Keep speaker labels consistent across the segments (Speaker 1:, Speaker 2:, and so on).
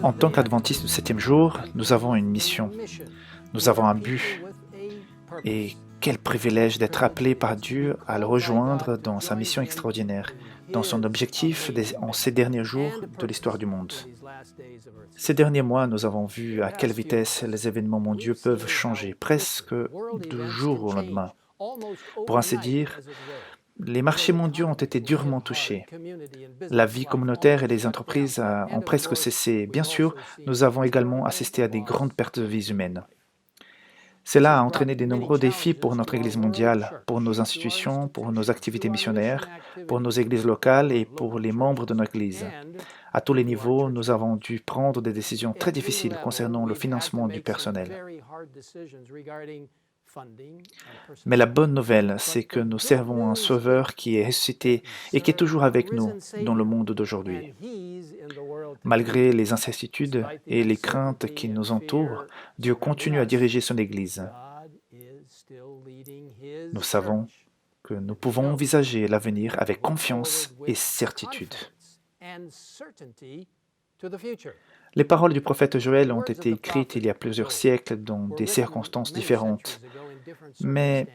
Speaker 1: En tant qu'adventistes du septième jour, nous avons une mission, nous avons un but, et quel privilège d'être appelé par Dieu à le rejoindre dans sa mission extraordinaire, dans son objectif en ces derniers jours de l'histoire du monde. Ces derniers mois, nous avons vu à quelle vitesse les événements mondiaux peuvent changer, presque du jour au lendemain. Pour ainsi dire, les marchés mondiaux ont été durement touchés. La vie communautaire et les entreprises ont presque cessé. Bien sûr, nous avons également assisté à des grandes pertes de vies humaines. Cela a entraîné de nombreux défis pour notre Église mondiale, pour nos institutions, pour nos activités missionnaires, pour nos églises locales et pour les membres de notre Église. À tous les niveaux, nous avons dû prendre des décisions très difficiles concernant le financement du personnel. Mais la bonne nouvelle, c'est que nous servons un Sauveur qui est ressuscité et qui est toujours avec nous dans le monde d'aujourd'hui. Malgré les incertitudes et les craintes qui nous entourent, Dieu continue à diriger son Église. Nous savons que nous pouvons envisager l'avenir avec confiance et certitude. Les paroles du prophète Joël ont été écrites il y a plusieurs siècles dans des circonstances différentes, mais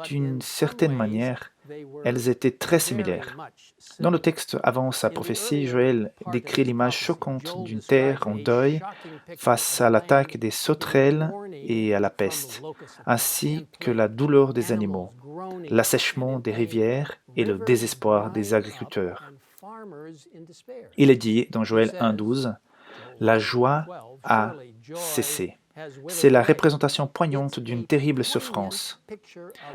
Speaker 1: d'une certaine manière, elles étaient très similaires. Dans le texte avant sa prophétie, Joël décrit l'image choquante d'une terre en deuil face à l'attaque des sauterelles et à la peste, ainsi que la douleur des animaux, l'assèchement des rivières et le désespoir des agriculteurs. Il est dit dans Joël 1,12 « La joie a cessé ». C'est la représentation poignante d'une terrible souffrance.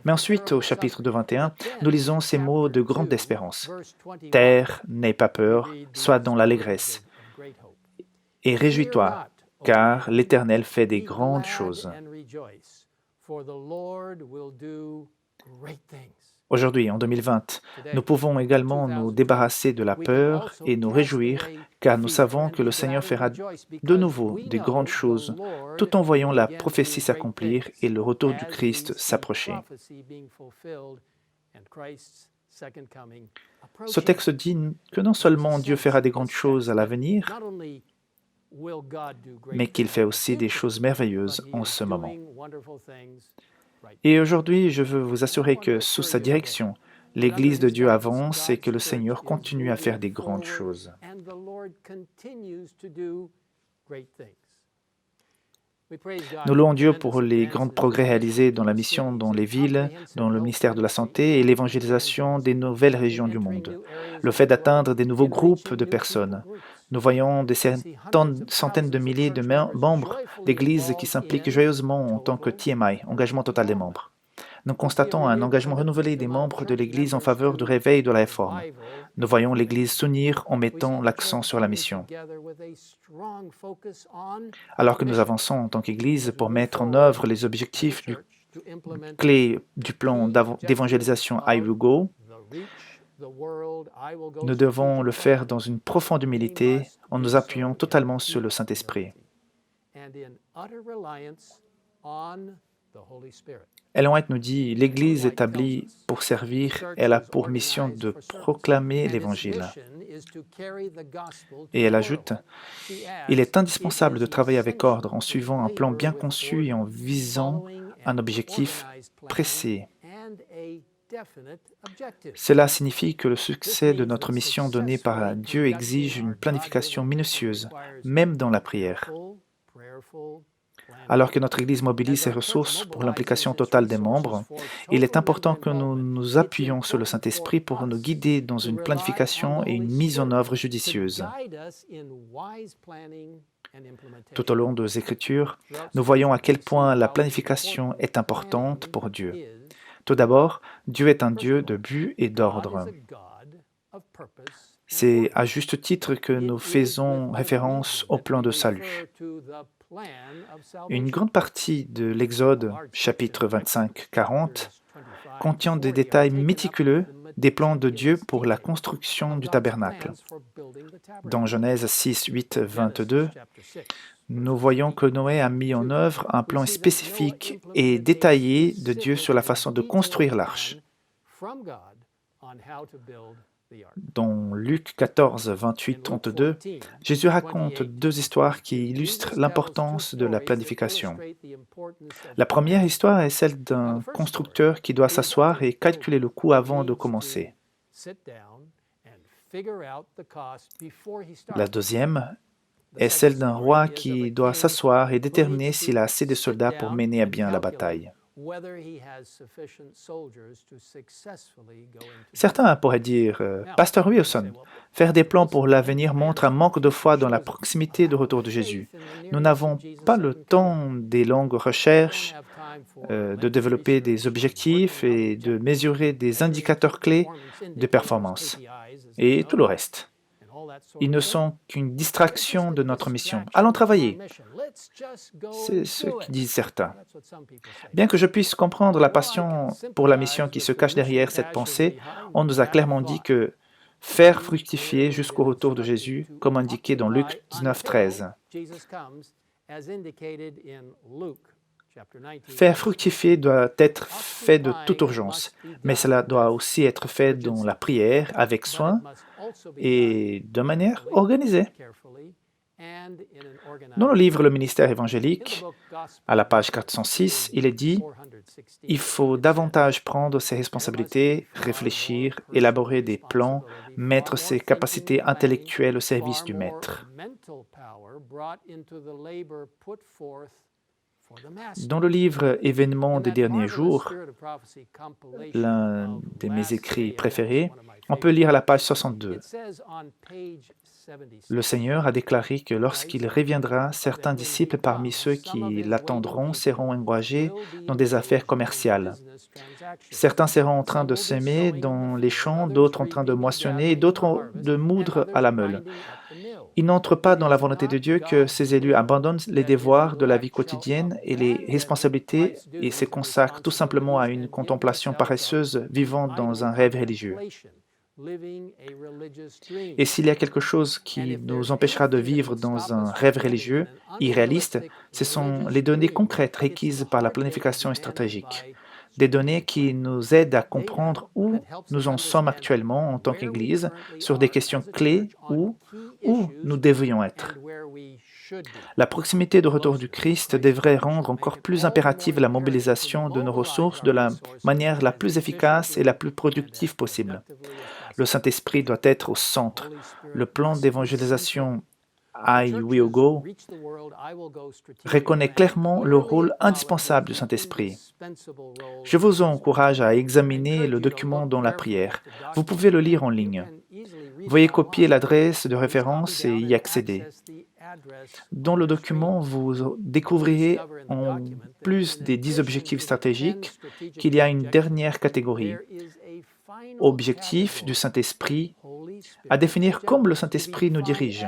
Speaker 1: Mais ensuite, au chapitre 21, nous lisons ces mots de grande espérance. « Terre, n'aie pas peur, sois dans l'allégresse. Et réjouis-toi, car l'Éternel fait des grandes choses. » Aujourd'hui, en 2020, nous pouvons également nous débarrasser de la peur et nous réjouir, car nous savons que le Seigneur fera de nouveau des grandes choses, tout en voyant la prophétie s'accomplir et le retour du Christ s'approcher. Ce texte dit que non seulement Dieu fera des grandes choses à l'avenir, mais qu'il fait aussi des choses merveilleuses en ce moment. Et aujourd'hui, je veux vous assurer que sous sa direction, l'Église de Dieu avance et que le Seigneur continue à faire des grandes choses. Nous louons Dieu pour les grands progrès réalisés dans la mission dans les villes, dans le ministère de la Santé et l'évangélisation des nouvelles régions du monde. Le fait d'atteindre des nouveaux groupes de personnes. Nous voyons des centaines de milliers de membres d'Églises qui s'impliquent joyeusement en tant que TMI, engagement total des membres. Nous constatons un engagement renouvelé des membres de l'Église en faveur du réveil de la réforme. Nous voyons l'Église s'unir en mettant l'accent sur la mission. Alors que nous avançons en tant qu'Église pour mettre en œuvre les objectifs clés du plan d'évangélisation I Will Go, nous devons le faire dans une profonde humilité en nous appuyant totalement sur le Saint-Esprit. Ellen White nous dit « L'Église établie pour servir, elle a pour mission de proclamer l'Évangile. » Et elle ajoute « Il est indispensable de travailler avec ordre en suivant un plan bien conçu et en visant un objectif précis. » Cela signifie que le succès de notre mission donnée par Dieu exige une planification minutieuse, même dans la prière. Alors que notre Église mobilise ses ressources pour l'implication totale des membres, il est important que nous nous appuyions sur le Saint-Esprit pour nous guider dans une planification et une mise en œuvre judicieuse. Tout au long des Écritures, nous voyons à quel point la planification est importante pour Dieu. Tout d'abord, Dieu est un Dieu de but et d'ordre. C'est à juste titre que nous faisons référence au plan de salut. Une grande partie de l'Exode, chapitre 25-40, contient des détails méticuleux des plans de Dieu pour la construction du tabernacle. Dans Genèse 6, 8, 22, nous voyons que Noé a mis en œuvre un plan spécifique et détaillé de Dieu sur la façon de construire l'arche. Dans Luc 14, 28, 32, Jésus raconte deux histoires qui illustrent l'importance de la planification. La première histoire est celle d'un constructeur qui doit s'asseoir et calculer le coût avant de commencer. La deuxième est celle d'un roi qui doit s'asseoir et déterminer s'il a assez de soldats pour mener à bien la bataille. Certains pourraient dire, Pasteur Wilson, faire des plans pour l'avenir montre un manque de foi dans la proximité du retour de Jésus. Nous n'avons pas le temps des longues recherches, de développer des objectifs et de mesurer des indicateurs clés de performance et tout le reste. Ils ne sont qu'une distraction de notre mission. Allons travailler. C'est ce que disent certains. Bien que je puisse comprendre la passion pour la mission qui se cache derrière cette pensée, on nous a clairement dit que faire fructifier jusqu'au retour de Jésus, comme indiqué dans Luc 19, 13. Faire fructifier doit être fait de toute urgence, mais cela doit aussi être fait dans la prière, avec soin et de manière organisée. Dans le livre Le ministère évangélique, à la page 406, il est dit « Il faut davantage prendre ses responsabilités, réfléchir, élaborer des plans, mettre ses capacités intellectuelles au service du maître. » Dans le livre Événements des derniers jours, l'un de mes écrits préférés, on peut lire à la page 62. Le Seigneur a déclaré que lorsqu'il reviendra, certains disciples parmi ceux qui l'attendront seront engagés dans des affaires commerciales. Certains seront en train de semer dans les champs, d'autres en train de moissonner et d'autres de moudre à la meule. Il n'entre pas dans la volonté de Dieu que ses élus abandonnent les devoirs de la vie quotidienne et les responsabilités et se consacrent tout simplement à une contemplation paresseuse, vivant dans un rêve religieux. Et s'il y a quelque chose qui nous empêchera de vivre dans un rêve religieux irréaliste, ce sont les données concrètes requises par la planification stratégique. Des données qui nous aident à comprendre où nous en sommes actuellement en tant qu'Église sur des questions clés où nous devrions être. La proximité du retour du Christ devrait rendre encore plus impérative la mobilisation de nos ressources de la manière la plus efficace et la plus productive possible. Le Saint-Esprit doit être au centre. Le plan d'évangélisation I Will Go reconnaît clairement le rôle indispensable du Saint-Esprit. Je vous encourage à examiner le document dans la prière. Vous pouvez le lire en ligne. Veuillez copier l'adresse de référence et y accéder. Dans le document, vous découvrirez, en plus des 10 objectifs stratégiques, qu'il y a une dernière catégorie. Objectif du Saint-Esprit, à définir comme le Saint-Esprit nous dirige.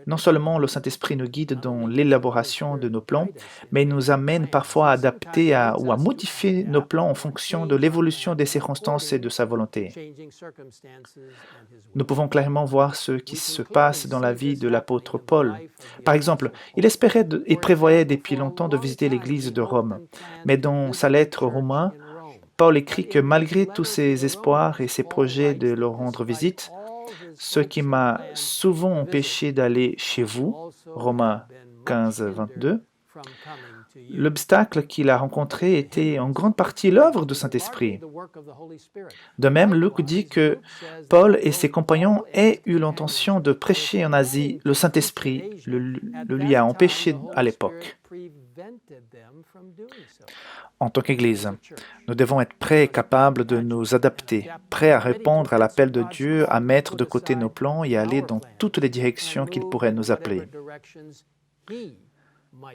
Speaker 1: Non seulement le Saint-Esprit nous guide dans l'élaboration de nos plans, mais il nous amène parfois à adapter ou à modifier nos plans en fonction de l'évolution des circonstances et de sa volonté. Nous pouvons clairement voir ce qui se passe dans la vie de l'apôtre Paul. Par exemple, il espérait et prévoyait depuis longtemps de visiter l'église de Rome, mais dans sa lettre aux Romains, Paul écrit que malgré tous ses espoirs et ses projets de leur rendre visite, ce qui m'a souvent empêché d'aller chez vous, Romains 15, 22, l'obstacle qu'il a rencontré était en grande partie l'œuvre du Saint-Esprit. De même, Luc dit que Paul et ses compagnons aient eu l'intention de prêcher en Asie. Le Saint-Esprit le lui a empêché à l'époque. En tant qu'Église, nous devons être prêts et capables de nous adapter, prêts à répondre à l'appel de Dieu, à mettre de côté nos plans et à aller dans toutes les directions qu'il pourrait nous appeler.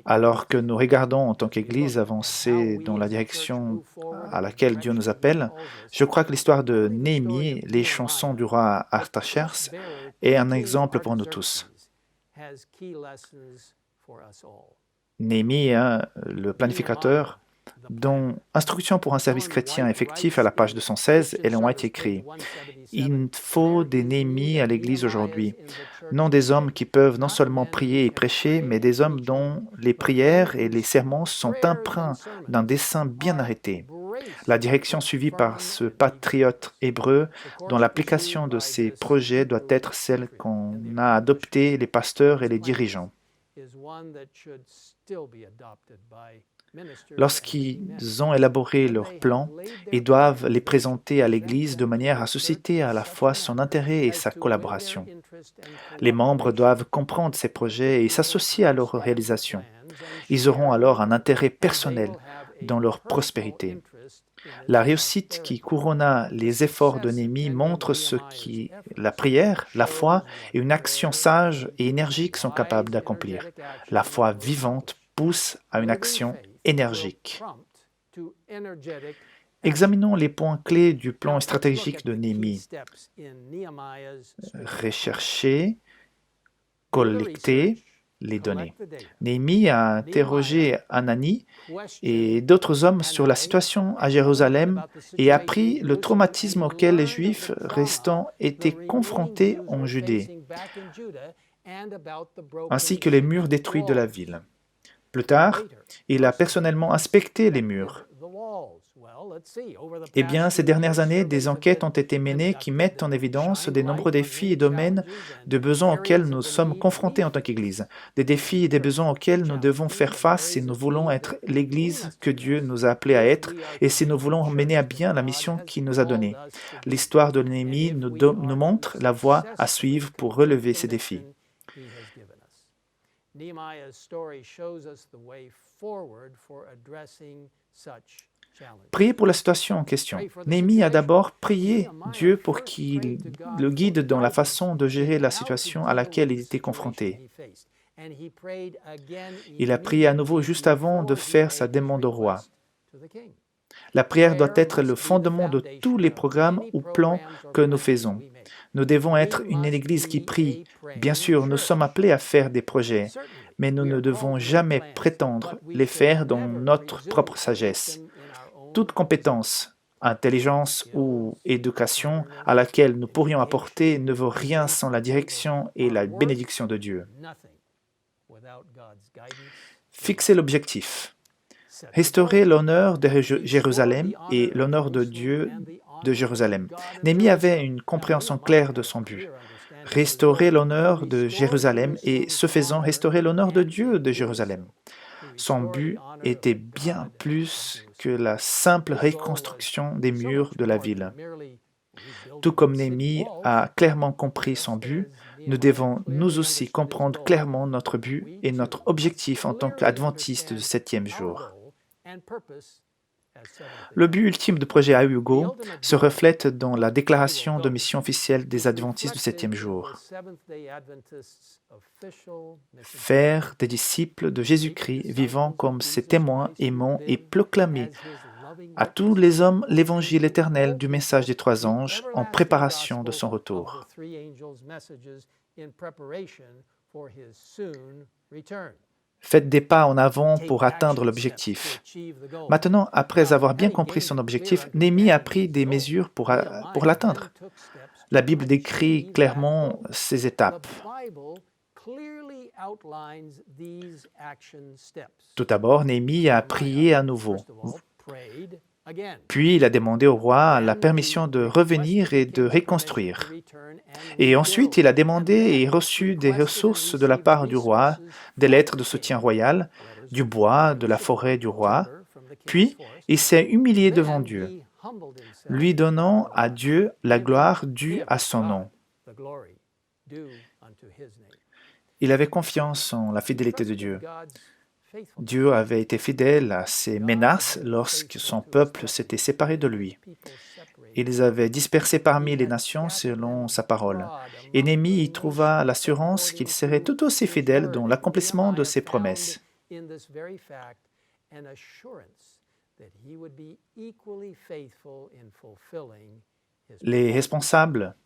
Speaker 1: Alors que nous regardons en tant qu'Église avancer dans la direction à laquelle Dieu nous appelle, je crois que l'histoire de Néhémie, les chansons du roi Artaxerxès, est un exemple pour nous tous. Néhémie, le planificateur, dont Instruction pour un service chrétien effectif à la page 216, Ellen White écrit « Il faut des Néhémies à l'Église aujourd'hui, non des hommes qui peuvent non seulement prier et prêcher, mais des hommes dont les prières et les sermons sont empreints d'un dessein bien arrêté. La direction suivie par ce patriote hébreu, dont l'application de ces projets doit être celle qu'ont adoptée les pasteurs et les dirigeants. Lorsqu'ils ont élaboré leurs plans, ils doivent les présenter à l'Église de manière à susciter à la fois son intérêt et sa collaboration. Les membres doivent comprendre ces projets et s'associer à leur réalisation. Ils auront alors un intérêt personnel dans leur prospérité. La réussite qui couronna les efforts de Néhémie montre ce que la prière, la foi et une action sage et énergique sont capables d'accomplir. La foi vivante pousse à une action énergique. Examinons les points clés du plan stratégique de Néhémie. Rechercher, collecter les données. Néhémie a interrogé Hanani et d'autres hommes sur la situation à Jérusalem et appris le traumatisme auquel les Juifs restants étaient confrontés en Judée, ainsi que les murs détruits de la ville. Plus tard, il a personnellement inspecté les murs. Eh bien, ces dernières années, des enquêtes ont été menées qui mettent en évidence des nombreux défis et domaines de besoins auxquels nous sommes confrontés en tant qu'Église, des défis et des besoins auxquels nous devons faire face si nous voulons être l'Église que Dieu nous a appelés à être et si nous voulons mener à bien la mission qu'il nous a donnée. L'histoire de Néhémie nous montre la voie à suivre pour relever ces défis. Priez pour la situation en question. Néhémie a d'abord prié Dieu pour qu'il le guide dans la façon de gérer la situation à laquelle il était confronté. Il a prié à nouveau juste avant de faire sa demande au roi. La prière doit être le fondement de tous les programmes ou plans que nous faisons. Nous devons être une Église qui prie. Bien sûr, nous sommes appelés à faire des projets, mais nous ne devons jamais prétendre les faire dans notre propre sagesse. Toute compétence, intelligence ou éducation à laquelle nous pourrions apporter ne vaut rien sans la direction et la bénédiction de Dieu. Fixez l'objectif. Restaurer l'honneur de Jérusalem et l'honneur de Dieu de Jérusalem. Néhémie avait une compréhension claire de son but. Restaurer l'honneur de Jérusalem et, ce faisant, restaurer l'honneur de Dieu de Jérusalem. Son but était bien plus que la simple reconstruction des murs de la ville. Tout comme Néhémie a clairement compris son but, nous devons nous aussi comprendre clairement notre but et notre objectif en tant qu'adventistes du septième jour. Le but ultime du projet AUGO se reflète dans la déclaration de mission officielle des adventistes du septième jour. Faire des disciples de Jésus-Christ vivant comme ses témoins aimants et proclamer à tous les hommes l'évangile éternel du message des trois anges en préparation de son retour. Faites des pas en avant pour atteindre l'objectif. Maintenant, après avoir bien compris son objectif, Néhémie a pris des mesures pour l'atteindre. La Bible décrit clairement ces étapes. Tout d'abord, Néhémie a prié à nouveau. Puis il a demandé au roi la permission de revenir et de reconstruire. Et ensuite, il a demandé et reçu des ressources de la part du roi, des lettres de soutien royal, du bois, de la forêt du roi. Puis, il s'est humilié devant Dieu, lui donnant à Dieu la gloire due à son nom. Il avait confiance en la fidélité de Dieu. Dieu avait été fidèle à ses menaces lorsque son peuple s'était séparé de lui. Il les avait dispersés parmi les nations selon sa parole. Et Néhémie y trouva l'assurance qu'il serait tout aussi fidèle dans l'accomplissement de ses promesses. Les responsables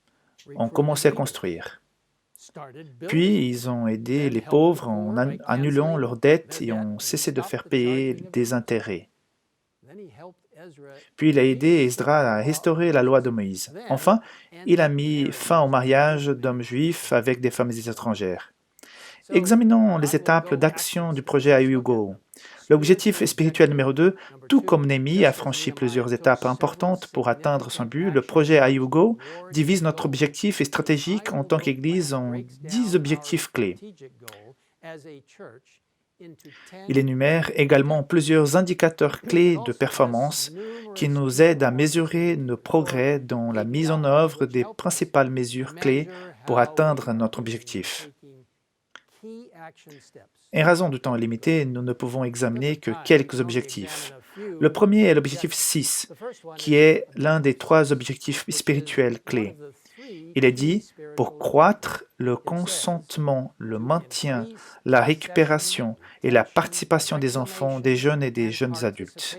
Speaker 1: ont commencé à construire. Puis, ils ont aidé les pauvres en annulant leurs dettes et ont cessé de faire payer des intérêts. Puis, il a aidé Esdras à restaurer la loi de Moïse. Enfin, il a mis fin au mariage d'hommes juifs avec des femmes étrangères. Examinons les étapes d'action du projet AUGO. L'objectif spirituel numéro 2, tout comme Némi a franchi plusieurs étapes importantes pour atteindre son but, le projet IUGO divise notre objectif stratégique en tant qu'Église en 10 objectifs clés. Il énumère également plusieurs indicateurs clés de performance qui nous aident à mesurer nos progrès dans la mise en œuvre des principales mesures clés pour atteindre notre objectif. En raison du temps limité, nous ne pouvons examiner que quelques objectifs. Le premier est l'objectif 6, qui est l'un des 3 objectifs spirituels clés. Il est dit, pour croître, le consentement, le maintien, la récupération et la participation des enfants, des jeunes et des jeunes adultes.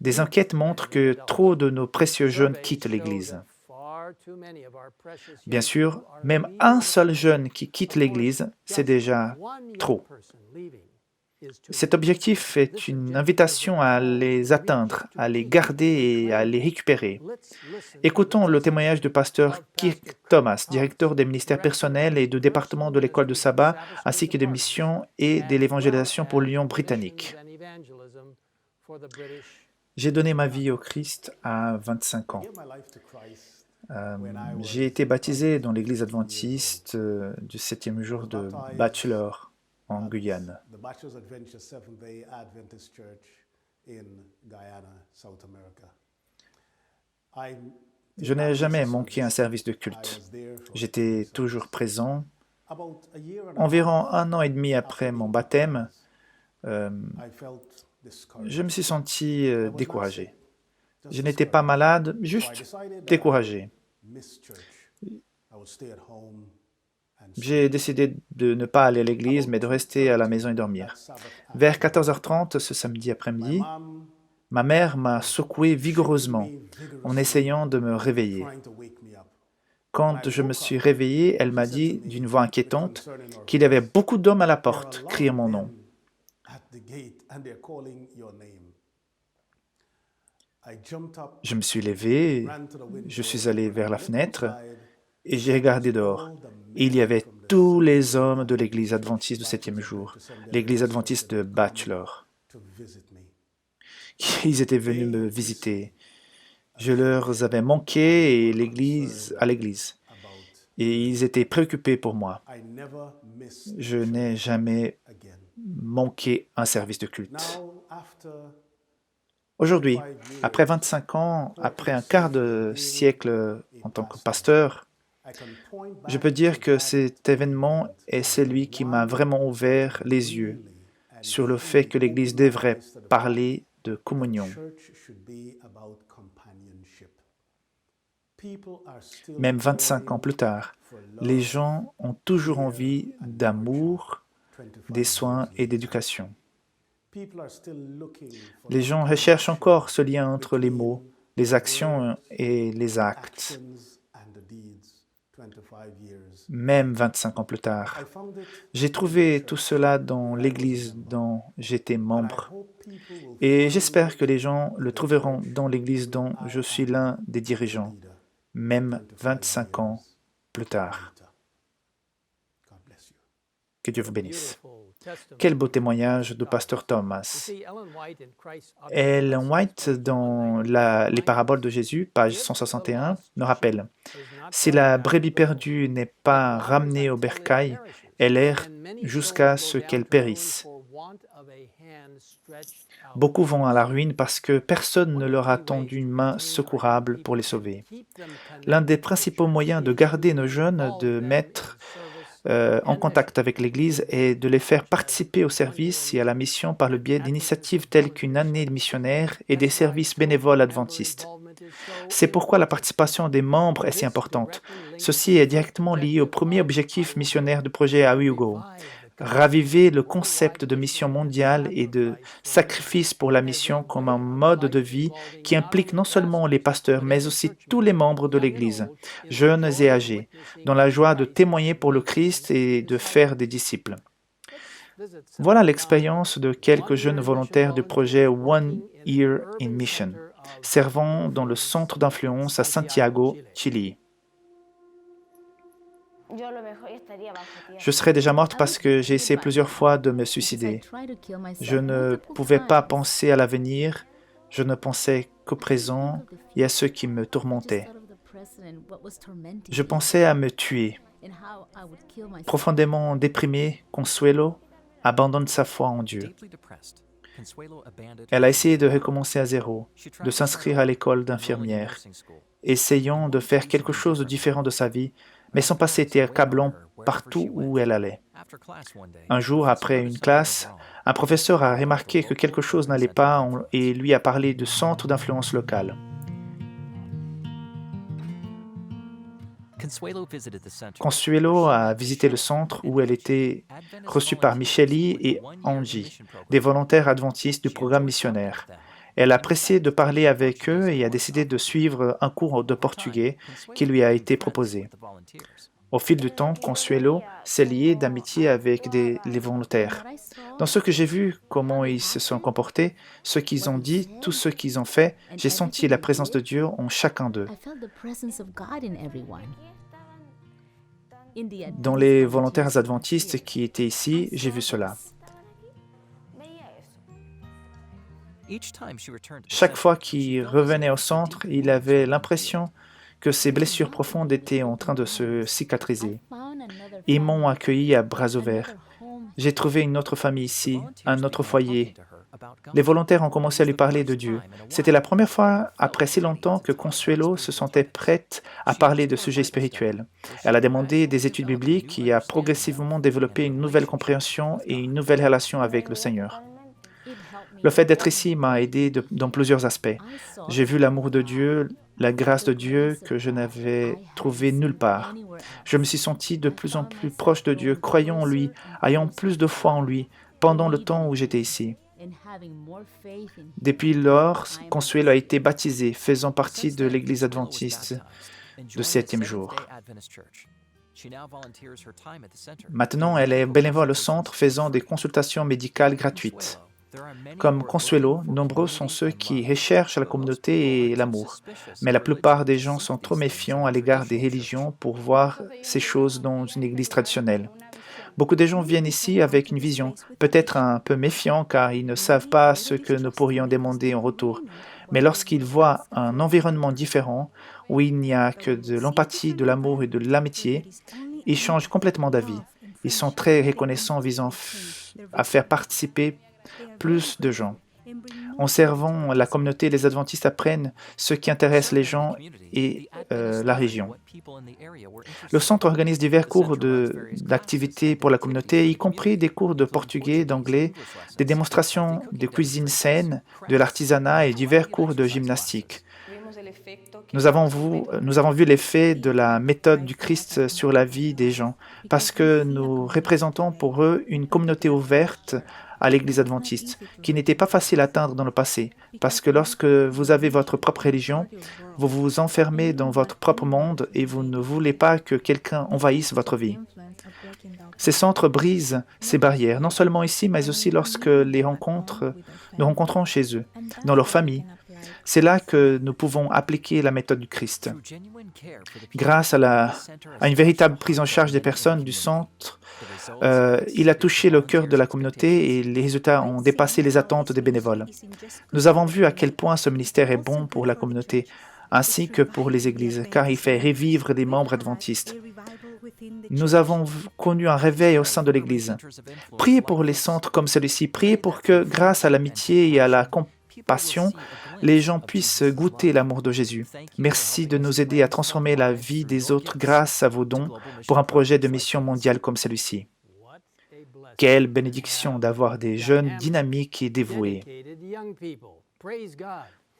Speaker 1: Des enquêtes montrent que trop de nos précieux jeunes quittent l'Église. Bien sûr, même un seul jeune qui quitte l'Église, c'est déjà trop. Cet objectif est une invitation à les atteindre, à les garder et à les récupérer. Écoutons le témoignage du pasteur Kirk Thomas, directeur des ministères personnels et du département de l'école de sabbat, ainsi que des missions et de l'évangélisation pour l'Union britannique. J'ai donné ma vie au Christ à 25 ans. J'ai été baptisé dans l'église adventiste du 7e jour de Bachelor en Guyane. Je n'ai jamais manqué un service de culte. J'étais toujours présent. Environ 1 an et demi après mon baptême, je me suis senti découragé. Je n'étais pas malade, juste découragé. J'ai décidé de ne pas aller à l'église, mais de rester à la maison et dormir. Vers 14h30 ce samedi après-midi, ma mère m'a secoué vigoureusement en essayant de me réveiller. Quand je me suis réveillé, elle m'a dit d'une voix inquiétante qu'il y avait beaucoup d'hommes à la porte, criant mon nom. Je me suis levé, je suis allé vers la fenêtre et j'ai regardé dehors. Et il y avait tous les hommes de l'église adventiste du 7e jour, l'église adventiste de Bachelor. Ils étaient venus me visiter. Je leur avais manqué à l'église. Et ils étaient préoccupés pour moi. Je n'ai jamais manqué un service de culte. Aujourd'hui, après 25 ans, après un quart de siècle en tant que pasteur, je peux dire que cet événement est celui qui m'a vraiment ouvert les yeux sur le fait que l'Église devrait parler de communion. Même 25 ans plus tard, les gens ont toujours envie d'amour, des soins et d'éducation. Les gens recherchent encore ce lien entre les mots, les actions et les actes. Même 25 ans plus tard, j'ai trouvé tout cela dans l'Église dont j'étais membre. Et j'espère que les gens le trouveront dans l'Église dont je suis l'un des dirigeants, même 25 ans plus tard. Que Dieu vous bénisse. Quel beau témoignage du pasteur Thomas. Ellen White, dans les paraboles de Jésus, page 161, nous rappelle « Si la brebis perdue n'est pas ramenée au bercail, elle erre jusqu'à ce qu'elle périsse. Beaucoup vont à la ruine parce que personne ne leur a tendu une main secourable pour les sauver. L'un des principaux moyens de garder nos jeunes, de mettre en contact avec l'Église et de les faire participer au service et à la mission par le biais d'initiatives telles qu'une année missionnaire et des services bénévoles adventistes. C'est pourquoi la participation des membres est si importante. Ceci est directement lié au premier objectif missionnaire du projet IUGO, raviver le concept de mission mondiale et de sacrifice pour la mission comme un mode de vie qui implique non seulement les pasteurs, mais aussi tous les membres de l'Église, jeunes et âgés, dans la joie de témoigner pour le Christ et de faire des disciples. Voilà l'expérience de quelques jeunes volontaires du projet One Year in Mission, servant dans le centre d'influence à Santiago, Chili. Je serais déjà morte parce que j'ai essayé plusieurs fois de me suicider. Je ne pouvais pas penser à l'avenir, je ne pensais qu'au présent et à ceux qui me tourmentaient. Je pensais à me tuer. Profondément déprimée, Consuelo abandonne sa foi en Dieu. Elle a essayé de recommencer à zéro, de s'inscrire à l'école d'infirmière, essayant de faire quelque chose de différent de sa vie, mais son passé était accablant partout où elle allait. Un jour, après une classe, un professeur a remarqué que quelque chose n'allait pas et lui a parlé de centre d'influence locale. Consuelo a visité le centre où elle était reçue par Micheli et Angie, des volontaires adventistes du programme missionnaire. Elle a apprécié de parler avec eux et a décidé de suivre un cours de portugais qui lui a été proposé. Au fil du temps, Consuelo s'est liée d'amitié avec les volontaires. Dans ce que j'ai vu, comment ils se sont comportés, ce qu'ils ont dit, tout ce qu'ils ont fait, j'ai senti la présence de Dieu en chacun d'eux. Dans les volontaires adventistes qui étaient ici, j'ai vu cela. Chaque fois qu'il revenait au centre, il avait l'impression que ses blessures profondes étaient en train de se cicatriser. Ils m'ont accueilli à bras ouverts. J'ai trouvé une autre famille ici, un autre foyer. Les volontaires ont commencé à lui parler de Dieu. C'était la première fois après si longtemps que Consuelo se sentait prête à parler de sujets spirituels. Elle a demandé des études bibliques et a progressivement développé une nouvelle compréhension et une nouvelle relation avec le Seigneur. Le fait d'être ici m'a aidé dans plusieurs aspects. J'ai vu l'amour de Dieu, la grâce de Dieu que je n'avais trouvé nulle part. Je me suis senti de plus en plus proche de Dieu, croyant en lui, ayant plus de foi en lui, pendant le temps où j'étais ici. Depuis lors, Consuelo a été baptisée, faisant partie de l'Église adventiste du 7e jour. Maintenant, elle est bénévole au centre, faisant des consultations médicales gratuites. Comme Consuelo, nombreux sont ceux qui recherchent la communauté et l'amour, mais la plupart des gens sont trop méfiants à l'égard des religions pour voir ces choses dans une église traditionnelle. Beaucoup de gens viennent ici avec une vision, peut-être un peu méfiant car ils ne savent pas ce que nous pourrions demander en retour. Mais lorsqu'ils voient un environnement différent, où il n'y a que de l'empathie, de l'amour et de l'amitié, ils changent complètement d'avis. Ils sont très reconnaissants visant à faire participer plus de gens. En servant la communauté, les adventistes apprennent ce qui intéresse les gens et la région. Le centre organise divers cours d'activités pour la communauté, y compris des cours de portugais, d'anglais, des démonstrations de cuisine saine, de l'artisanat et divers cours de gymnastique. Nous avons vu l'effet de la méthode du Christ sur la vie des gens, parce que nous représentons pour eux une communauté ouverte à l'Église adventiste, qui n'était pas facile à atteindre dans le passé, parce que lorsque vous avez votre propre religion, vous vous enfermez dans votre propre monde et vous ne voulez pas que quelqu'un envahisse votre vie. Ces centres brisent ces barrières, non seulement ici, mais aussi lorsque nous rencontrons chez eux, dans leur famille. C'est là que nous pouvons appliquer la méthode du Christ. Grâce à une véritable prise en charge des personnes du centre, il a touché le cœur de la communauté et les résultats ont dépassé les attentes des bénévoles. Nous avons vu à quel point ce ministère est bon pour la communauté, ainsi que pour les églises, car il fait revivre des membres adventistes. Nous avons connu un réveil au sein de l'Église. Priez pour les centres comme celui-ci, priez pour que, grâce à l'amitié et à la compassion, les gens puissent goûter l'amour de Jésus. Merci de nous aider à transformer la vie des autres grâce à vos dons pour un projet de mission mondiale comme celui-ci. Quelle bénédiction d'avoir des jeunes dynamiques et dévoués.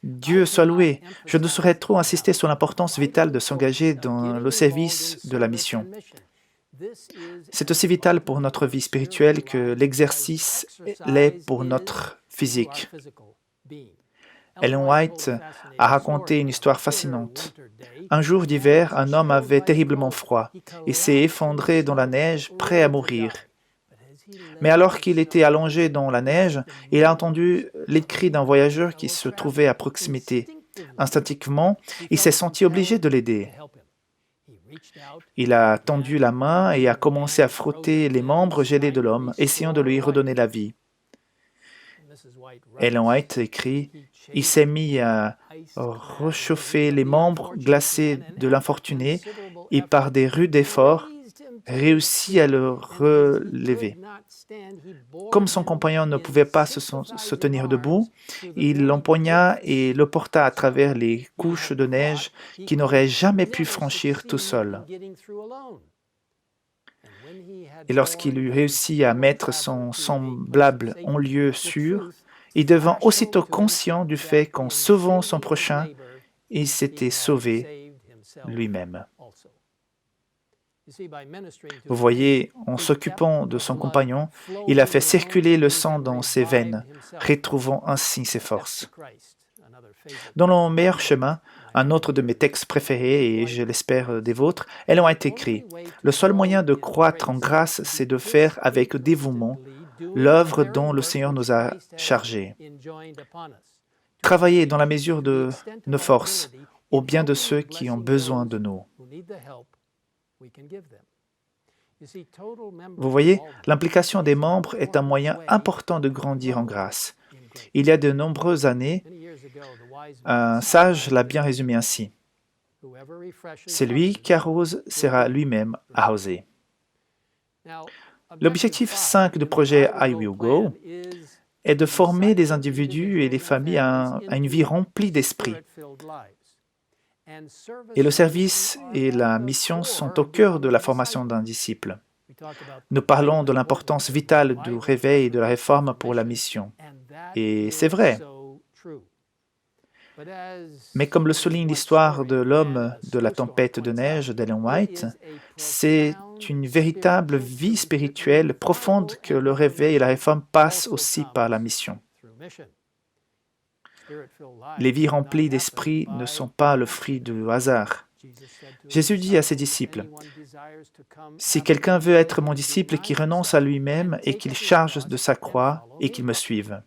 Speaker 1: Dieu soit loué. Je ne saurais trop insister sur l'importance vitale de s'engager dans le service de la mission. C'est aussi vital pour notre vie spirituelle que l'exercice l'est pour notre physique. Ellen White a raconté une histoire fascinante. Un jour d'hiver, un homme avait terriblement froid et s'est effondré dans la neige, prêt à mourir. Mais alors qu'il était allongé dans la neige, il a entendu les cris d'un voyageur qui se trouvait à proximité. Instinctivement, il s'est senti obligé de l'aider. Il a tendu la main et a commencé à frotter les membres gelés de l'homme, essayant de lui redonner la vie. Ellen White écrit « Il s'est mis à réchauffer les membres glacés de l'infortuné et par des rudes efforts, réussit à le relever. Comme son compagnon ne pouvait pas se tenir debout, il l'empoigna et le porta à travers les couches de neige qu'il n'aurait jamais pu franchir tout seul. Et lorsqu'il eut réussi à mettre son semblable en lieu sûr, il devint aussitôt conscient du fait qu'en sauvant son prochain, il s'était sauvé lui-même. Vous voyez, en s'occupant de son compagnon, il a fait circuler le sang dans ses veines, retrouvant ainsi ses forces. Dans le meilleur chemin, un autre de mes textes préférés, et je l'espère des vôtres, elles ont été écrits. Le seul moyen de croître en grâce, c'est de faire avec dévouement l'œuvre dont le Seigneur nous a chargés. Travailler dans la mesure de nos forces, au bien de ceux qui ont besoin de nous. Vous voyez, l'implication des membres est un moyen important de grandir en grâce. Il y a de nombreuses années, un sage l'a bien résumé ainsi. Celui qui arrose sera lui-même arrosé. L'objectif 5 du projet I Will Go est de former des individus et des familles à une vie remplie d'esprit. Et le service et la mission sont au cœur de la formation d'un disciple. Nous parlons de l'importance vitale du réveil et de la réforme pour la mission. Et c'est vrai. Mais comme le souligne l'histoire de l'homme de la tempête de neige d'Ellen White, c'est une véritable vie spirituelle profonde que le réveil et la réforme passent aussi par la mission. Les vies remplies d'esprit ne sont pas le fruit du hasard. Jésus dit à ses disciples, « Si quelqu'un veut être mon disciple, qu'il renonce à lui-même et qu'il charge de sa croix et qu'il me suive. »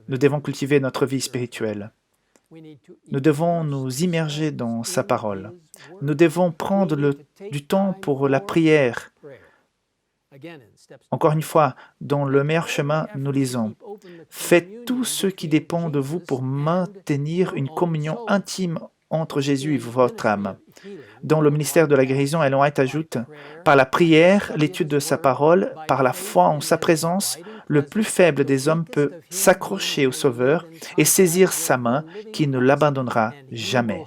Speaker 1: Nous devons cultiver notre vie spirituelle. Nous devons nous immerger dans sa parole. Nous devons prendre du temps pour la prière. Encore une fois, dans le meilleur chemin, nous lisons « Faites tout ce qui dépend de vous pour maintenir une communion intime entre Jésus et votre âme. » Dans le ministère de la guérison, Ellen White ajoute « Par la prière, l'étude de sa parole, par la foi en sa présence, le plus faible des hommes peut s'accrocher au Sauveur et saisir sa main qui ne l'abandonnera jamais. »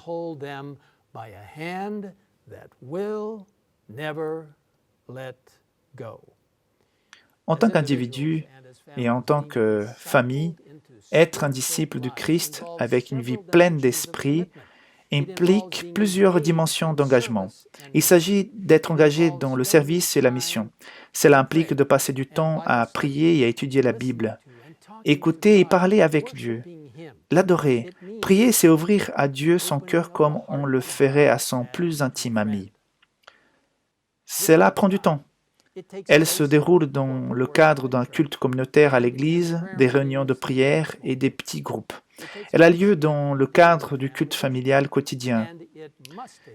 Speaker 1: En tant qu'individu et en tant que famille, être un disciple du Christ avec une vie pleine d'esprit implique plusieurs dimensions d'engagement. Il s'agit d'être engagé dans le service et la mission. Cela implique de passer du temps à prier et à étudier la Bible, écouter et parler avec Dieu, l'adorer. Prier, c'est ouvrir à Dieu son cœur comme on le ferait à son plus intime ami. Cela prend du temps. Elle se déroule dans le cadre d'un culte communautaire à l'église, des réunions de prière et des petits groupes. Elle a lieu dans le cadre du culte familial quotidien.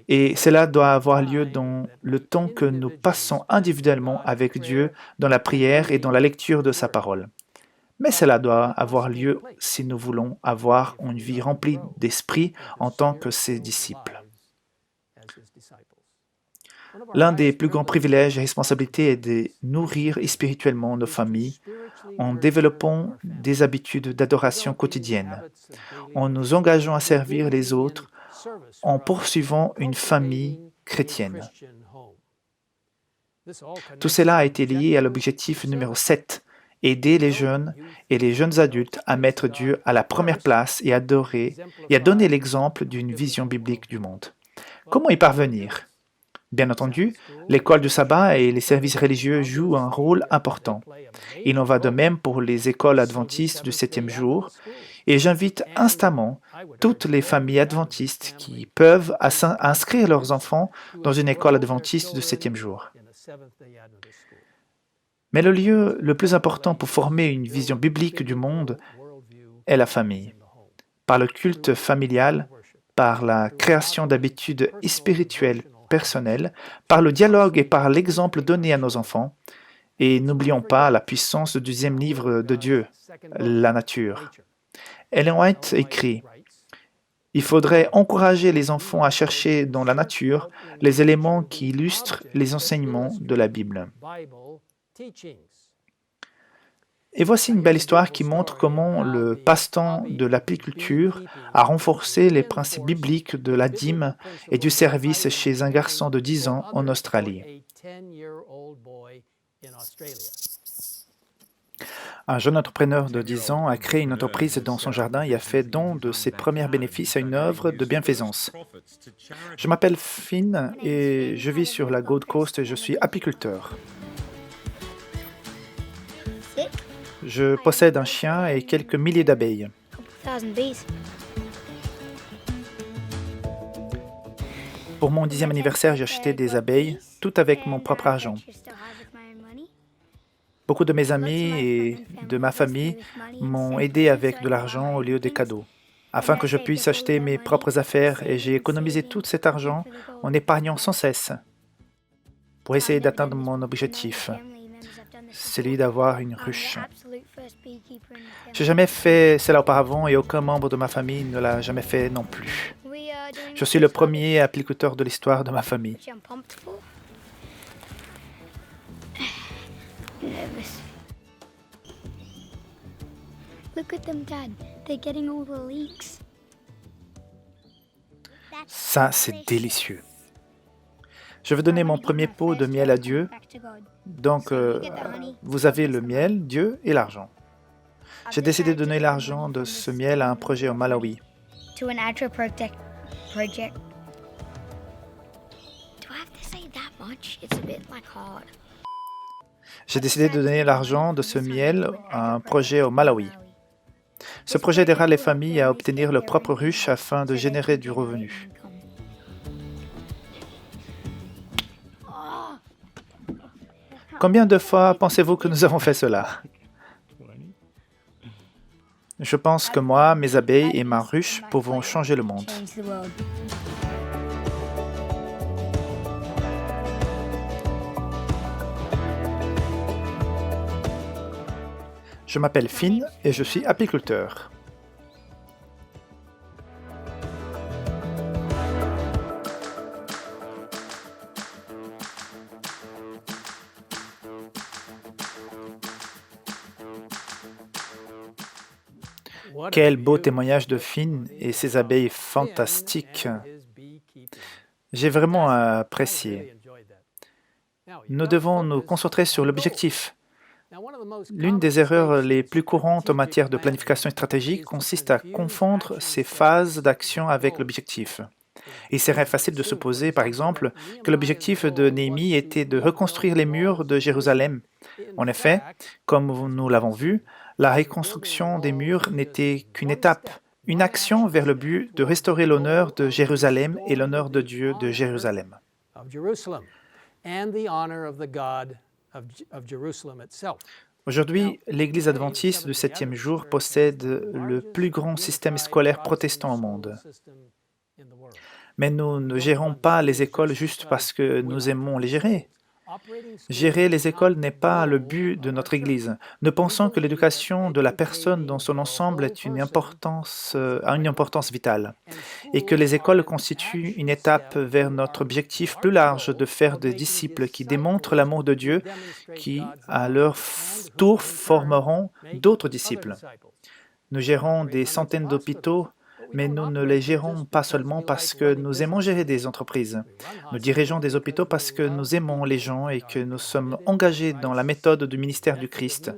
Speaker 1: Et cela doit avoir lieu dans le temps que nous passons individuellement avec Dieu dans la prière et dans la lecture de sa parole. Mais cela doit avoir lieu si nous voulons avoir une vie remplie d'esprit en tant que ses disciples. L'un des plus grands privilèges et responsabilités est de nourrir spirituellement nos familles en développant des habitudes d'adoration quotidienne, en nous engageant à servir les autres, en poursuivant une famille chrétienne. Tout cela a été lié à l'objectif numéro 7, aider les jeunes et les jeunes adultes à mettre Dieu à la première place et à donner l'exemple d'une vision biblique du monde. Comment y parvenir ? Bien entendu, l'école du sabbat et les services religieux jouent un rôle important. Il en va de même pour les écoles adventistes du 7e jour, et j'invite instamment toutes les familles adventistes qui peuvent à inscrire leurs enfants dans une école adventiste du 7e jour. Mais le lieu le plus important pour former une vision biblique du monde est la famille. Par le culte familial, par la création d'habitudes spirituelles personnelles, par le dialogue et par l'exemple donné à nos enfants. Et n'oublions pas la puissance du deuxième livre de Dieu, la nature. Ellen White écrit: il faudrait encourager les enfants à chercher dans la nature les éléments qui illustrent les enseignements de la Bible. Et voici une belle histoire qui montre comment le passe-temps de l'apiculture a renforcé les principes bibliques de la dîme et du service chez un garçon de 10 ans en Australie. Un jeune entrepreneur de 10 ans a créé une entreprise dans son jardin et a fait don de ses premiers bénéfices à une œuvre de bienfaisance. Je m'appelle Finn et je vis sur la Gold Coast et je suis apiculteur. Je possède un chien et quelques milliers d'abeilles. Pour mon 10e anniversaire, j'ai acheté des abeilles, tout avec mon propre argent. Beaucoup de mes amis et de ma famille m'ont aidé avec de l'argent au lieu des cadeaux, afin que je puisse acheter mes propres affaires, et j'ai économisé tout cet argent en épargnant sans cesse pour essayer d'atteindre mon objectif, celui d'avoir une ruche. Je n'ai jamais fait cela auparavant et aucun membre de ma famille ne l'a jamais fait non plus. Je suis le premier apiculteur de l'histoire de ma famille. Ça, c'est délicieux. Je veux donner mon premier pot de miel à Dieu. Donc, vous avez le miel, Dieu et l'argent. J'ai décidé de donner l'argent de ce miel à un projet au Malawi. J'ai décidé de donner l'argent de ce miel à un projet au Malawi. Ce projet aidera les familles à obtenir leur propre ruche afin de générer du revenu. Combien de fois pensez-vous que nous avons fait cela? Je pense que moi, mes abeilles et ma ruche pouvons changer le monde. Je m'appelle Finn et je suis apiculteur. Quel beau témoignage de Finn et ses abeilles fantastiques. J'ai vraiment apprécié. Nous devons nous concentrer sur l'objectif. L'une des erreurs les plus courantes en matière de planification stratégique consiste à confondre ces phases d'action avec l'objectif. Il serait facile de supposer, par exemple, que l'objectif de Néhémie était de reconstruire les murs de Jérusalem. En effet, comme nous l'avons vu, la reconstruction des murs n'était qu'une étape, une action vers le but de restaurer l'honneur de Jérusalem et l'honneur de Dieu de Jérusalem. Aujourd'hui, l'Église adventiste du 7e jour possède le plus grand système scolaire protestant au monde. Mais nous ne gérons pas les écoles juste parce que nous aimons les gérer. Gérer les écoles n'est pas le but de notre Église. Nous pensons que l'éducation de la personne dans son ensemble a une importance vitale et que les écoles constituent une étape vers notre objectif plus large de faire des disciples qui démontrent l'amour de Dieu, qui, à leur tour, formeront d'autres disciples. Nous gérons des centaines d'hôpitaux, mais nous ne les gérons pas seulement parce que nous aimons gérer des entreprises. Nous dirigeons des hôpitaux parce que nous aimons les gens et que nous sommes engagés dans la méthode du ministère du Christ.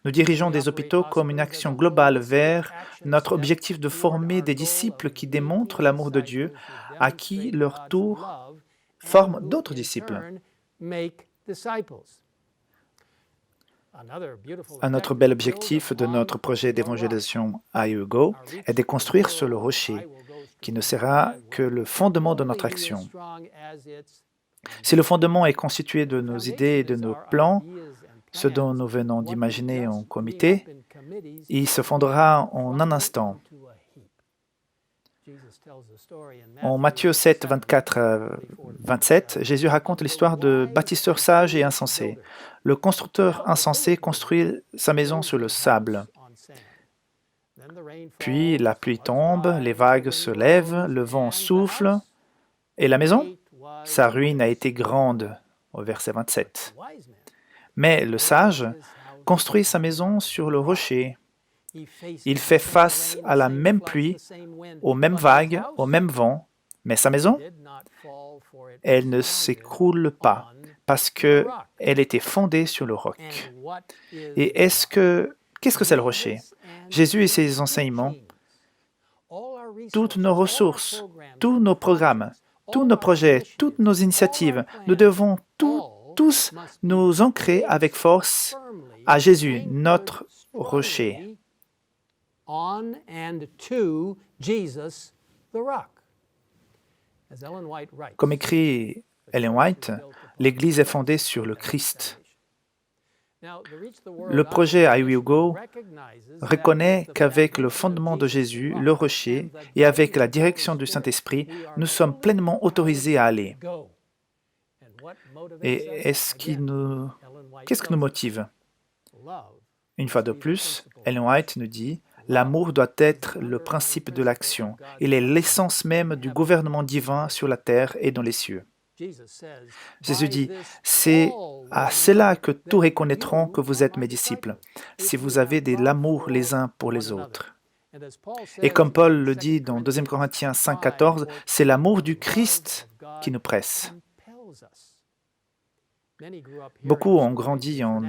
Speaker 1: Nous dirigeons des hôpitaux comme une action globale vers notre objectif de former des disciples qui démontrent l'amour de Dieu, à qui leur tour forment d'autres disciples. Un autre bel objectif de notre projet d'évangélisation I Will Go est de construire sur le rocher, qui ne sera que le fondement de notre action. Si le fondement est constitué de nos idées et de nos plans, ce dont nous venons d'imaginer en comité, il se fondera en un instant. En Matthieu 7, 24 à 27, Jésus raconte l'histoire de bâtisseur sage et insensé. Le constructeur insensé construit sa maison sur le sable. Puis la pluie tombe, les vagues se lèvent, le vent souffle. Et la maison? Sa ruine a été grande, au verset 27. Mais le sage construit sa maison sur le rocher. Il fait face à la même pluie, aux mêmes vagues, au même vent, mais sa maison, elle ne s'écroule pas parce qu'elle était fondée sur le roc. Et qu'est-ce que c'est le rocher? Jésus et ses enseignements, toutes nos ressources, tous nos programmes, tous nos projets, toutes nos initiatives, nous devons tous nous ancrer avec force à Jésus, notre rocher. Comme écrit Ellen White, l'Église est fondée sur le Christ. Le projet I Will Go reconnaît qu'avec le fondement de Jésus, le rocher, et avec la direction du Saint-Esprit, nous sommes pleinement autorisés à aller. Et qu'est-ce qui nous motive? Une fois de plus, Ellen White nous dit, l'amour doit être le principe de l'action. Il est l'essence même du gouvernement divin sur la terre et dans les cieux. Jésus dit, c'est à cela que tous reconnaîtront que vous êtes mes disciples, si vous avez de l'amour les uns pour les autres. Et comme Paul le dit dans 2 Corinthiens 5, 14, c'est l'amour du Christ qui nous presse. Beaucoup ont grandi en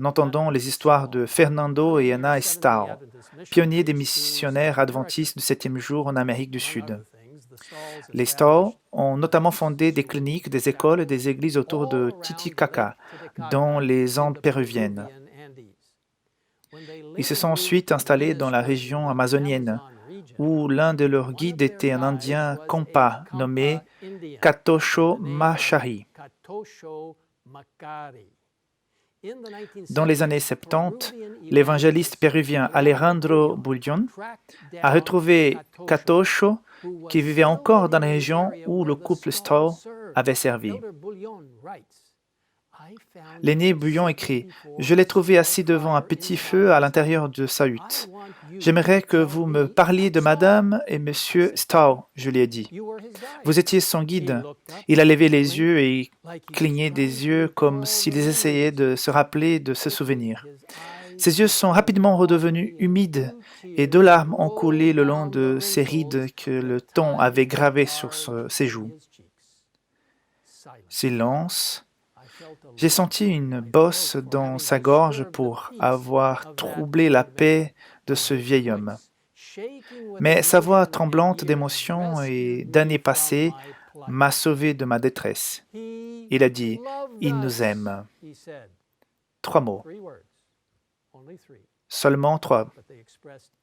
Speaker 1: entendant les histoires de Fernando et Anna Stau, pionniers des missionnaires adventistes du 7e jour en Amérique du Sud. Les Stau ont notamment fondé des cliniques, des écoles et des églises autour de Titicaca, dans les Andes péruviennes. Ils se sont ensuite installés dans la région amazonienne, où l'un de leurs guides était un Indien Compa nommé Katosho Machari. Dans les années 70, l'évangéliste péruvien Alejandro Bullón a retrouvé Katosho qui vivait encore dans la région où le couple Stau avait servi. L'aîné Bullón écrit « Je l'ai trouvé assis devant un petit feu à l'intérieur de sa hutte. J'aimerais que vous me parliez de Madame et Monsieur Stau, je lui ai dit. Vous étiez son guide. Il a levé les yeux et cligné des yeux comme s'il essayait de se rappeler de ce souvenir. Ses yeux sont rapidement redevenus humides et 2 larmes ont coulé le long de ses rides que le temps avait gravées sur ses joues. Silence. J'ai senti une bosse dans sa gorge pour avoir troublé la paix de ce vieil homme. Mais sa voix tremblante d'émotion et d'années passées m'a sauvé de ma détresse. Il a dit « Il nous aime ». 3 mots. Seulement 3.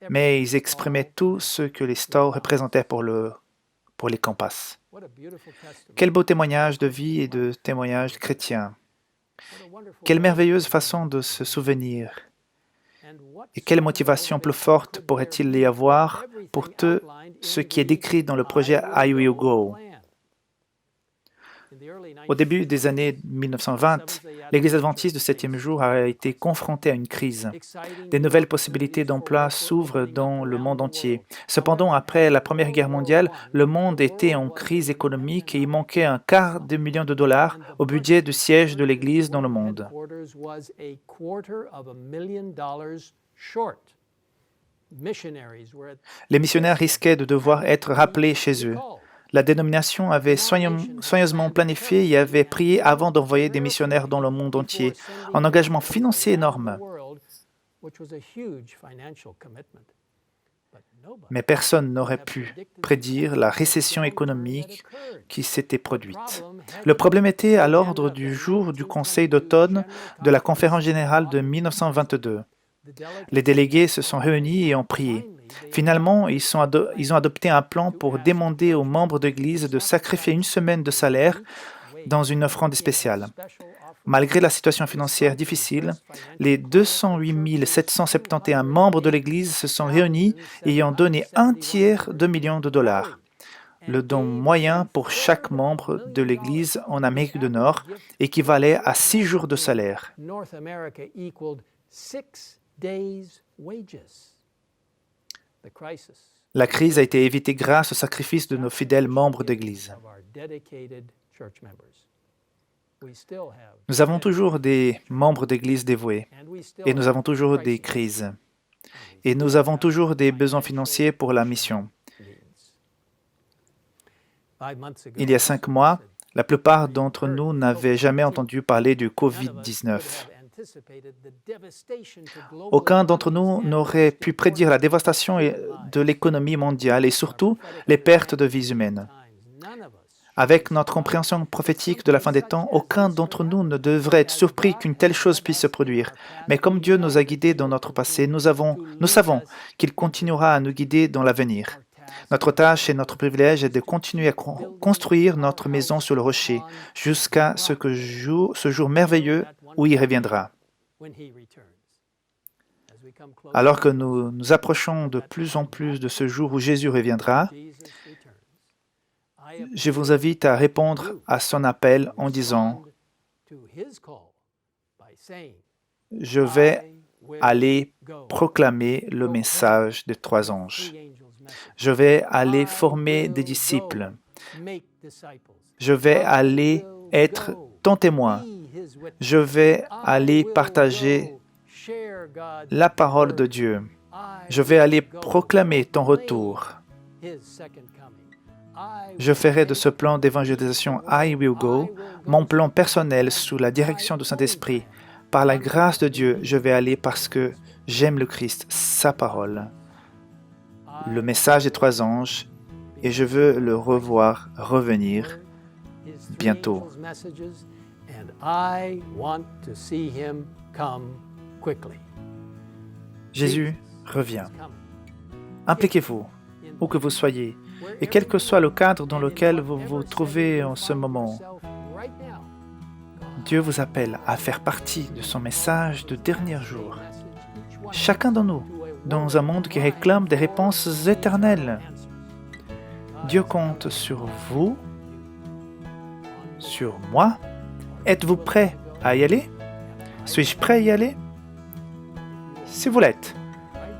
Speaker 1: Mais ils exprimaient tout ce que les Stau représentaient pour les Compas. Quel beau témoignage de vie et de témoignage chrétien. Quelle merveilleuse façon de se souvenir. Et quelle motivation plus forte pourrait-il y avoir pour tout ce qui est décrit dans le projet I Will Go. Au début des années 1920, l'Église adventiste du 7e jour a été confrontée à une crise. Des nouvelles possibilités d'emploi s'ouvrent dans le monde entier. Cependant, après la Première Guerre mondiale, le monde était en crise économique et il manquait $250 000 au budget du siège de l'Église dans le monde. Les missionnaires risquaient de devoir être rappelés chez eux. La dénomination avait soigneusement planifié et avait prié avant d'envoyer des missionnaires dans le monde entier, un engagement financier énorme. Mais personne n'aurait pu prédire la récession économique qui s'était produite. Le problème était à l'ordre du jour du Conseil d'automne de la Conférence générale de 1922. Les délégués se sont réunis et ont prié. Finalement, ils ont adopté un plan pour demander aux membres de l'Église de sacrifier 1 semaine de salaire dans une offrande spéciale. Malgré la situation financière difficile, les 208 771 membres de l'Église se sont réunis et ont donné un tiers de million de dollars. Le don moyen pour chaque membre de l'Église en Amérique du Nord équivalait à 6 jours de salaire. La crise a été évitée grâce au sacrifice de nos fidèles membres d'Église. Nous avons toujours des membres d'Église dévoués et nous avons toujours des crises et nous avons toujours des besoins financiers pour la mission. Il y a 5 mois, la plupart d'entre nous n'avaient jamais entendu parler du COVID-19. Aucun d'entre nous n'aurait pu prédire la dévastation de l'économie mondiale et surtout les pertes de vies humaines. Avec notre compréhension prophétique de la fin des temps, aucun d'entre nous ne devrait être surpris qu'une telle chose puisse se produire. Mais comme Dieu nous a guidés dans notre passé, nous savons qu'il continuera à nous guider dans l'avenir. Notre tâche et notre privilège est de continuer à construire notre maison sur le rocher jusqu'à ce jour merveilleux où il reviendra. Alors que nous nous approchons de plus en plus de ce jour où Jésus reviendra, je vous invite à répondre à son appel en disant « Je vais aller proclamer le message des 3 anges. Je vais aller former des disciples. Je vais aller être ton témoin. Je vais aller partager la parole de Dieu. Je vais aller proclamer ton retour. Je ferai de ce plan d'évangélisation I Will Go mon plan personnel sous la direction du Saint-Esprit. Par la grâce de Dieu, je vais aller parce que j'aime le Christ, sa parole, le message des 3 anges, et je veux le revoir revenir bientôt. Jésus revient. Impliquez-vous, où que vous soyez, et quel que soit le cadre dans lequel vous vous trouvez en ce moment. Dieu vous appelle à faire partie de son message de dernier jour. Chacun de nous, dans un monde qui réclame des réponses éternelles. Dieu compte sur vous, sur moi. Êtes-vous prêt à y aller? Suis-je prêt à y aller? Si vous l'êtes,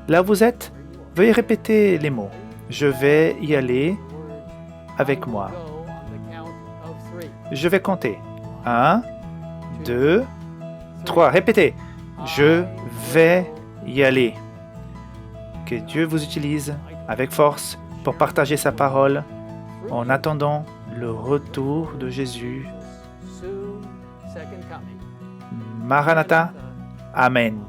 Speaker 1: là où vous êtes, veuillez répéter les mots. Je vais y aller avec moi. Je vais compter. 1, 2, 3. Répétez. Je vais y aller. Que Dieu vous utilise avec force pour partager sa parole en attendant le retour de Jésus. Maranatha. Amen.